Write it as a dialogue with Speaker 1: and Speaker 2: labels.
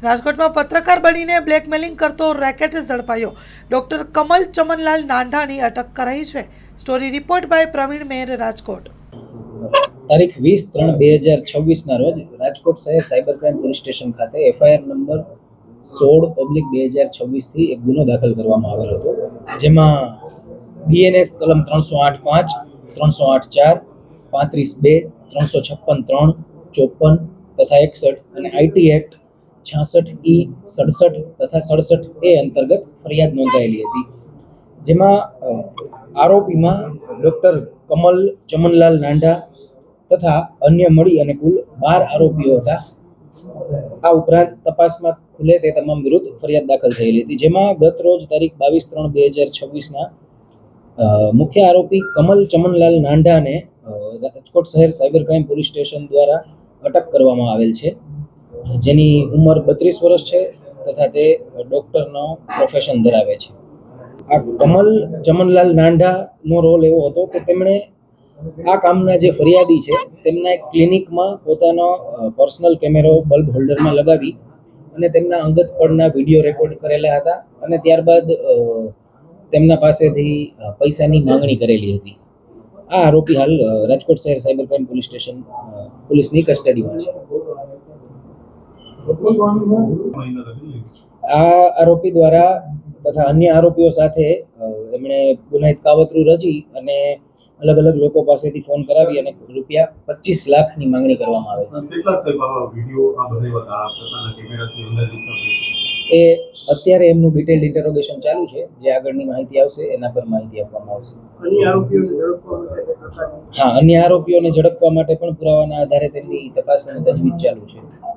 Speaker 1: રાજકોટમાં પત્રકાર બનીને બ્લેકમેલિંગ કરતો રેકેટ ઝડપાયો। ડોક્ટર કમલ ચમનલાલ નાંઢાની અટક કરાઈ છે। સ્ટોરી રિપોર્ટ બાય પ્રવીણ મેર, રાજકોટ।
Speaker 2: તારીખ 20/3/2026 રોજ રાજકોટ શહેર સાયબર ક્રાઇમ પોલીસ સ્ટેશન ખાતે એફઆઈઆર નંબર 16/2026 થી એક ગુનો દાખલ કરવામાં આવેલો હતો, જેમાં બીએનએસ કલમ 308(5), 308(4), 35(2), 356(3), 54 તથા 61 અને આઈટી એક્ટ 66E, 67 તથા 67A અંતર્ગત ફરિયાદ નોંધાયેલી હતી, જેમાં આરોપીમાં ડોક્ટર કમલ ચમનલાલ નાંઢા તથા અન્ય મળી અને કુલ 12 આરોપીઓ હતા। આ ઉપરાંત તપાસમાં ખુલે તે તમામ વિરુદ્ધ ફરિયાદ દાખલ થયેલી હતી, જેમાં ગત રોજ તારીખ 22/3/2026 મુખ્ય આરોપી કમલ ચમનલાલ નાંઢાને રાજકોટ શહેર સાયબર ક્રાઇમ પોલીસ સ્ટેશન દ્વારા અટક કરવામાં આવેલ છે, જેની ઉંમર 32 વર્ષ છે તથા તે ડોક્ટરનો પ્રોફેશન ધરાવે છે। આ કમલ ચમનલાલ નાંઢાનો રોલ એવો હતો કે તેમણે આ કામના જે ફરિયાદી છે તેમના એક ક્લિનિકમાં પોતાનો પર્સનલ કેમેરો બલ્બ હોલ્ડરમાં લગાવી અને તેમના અંગત પળના વિડીયો રેકોર્ડ કરેલા હતા અને ત્યારબાદ તેમના પાસેથી પૈસાની માંગણી કરેલી હતી। આ આરોપી હાલ રાજકોટ શહેર સાયબર ક્રાઇમ પોલીસ સ્ટેશન પોલીસની કસ્ટડીમાં છે। આ આરોપી દ્વારા તથા અન્ય આરોપીઓ સાથે એમણે ગુનાહિત કાવતરું રચી અને અલગ અલગ લોકો પાસેથી ફોન કરાવી અને રૂપિયા 25 લાખની માંગણી કરવામાં આવે છે। એ અત્યારે એમનું ડિટેલ્ડ ઇન્ટરોગેશન ચાલુ છે, જે આગળની માહિતી આવશે એના પર માહિતી આપવામાં આવશે। અન્ય આરોપીઓને ઝડપવા માટે પણ પુરાવાના આધારે તેમની તપાસ અને તજવીજ ચાલુ છે।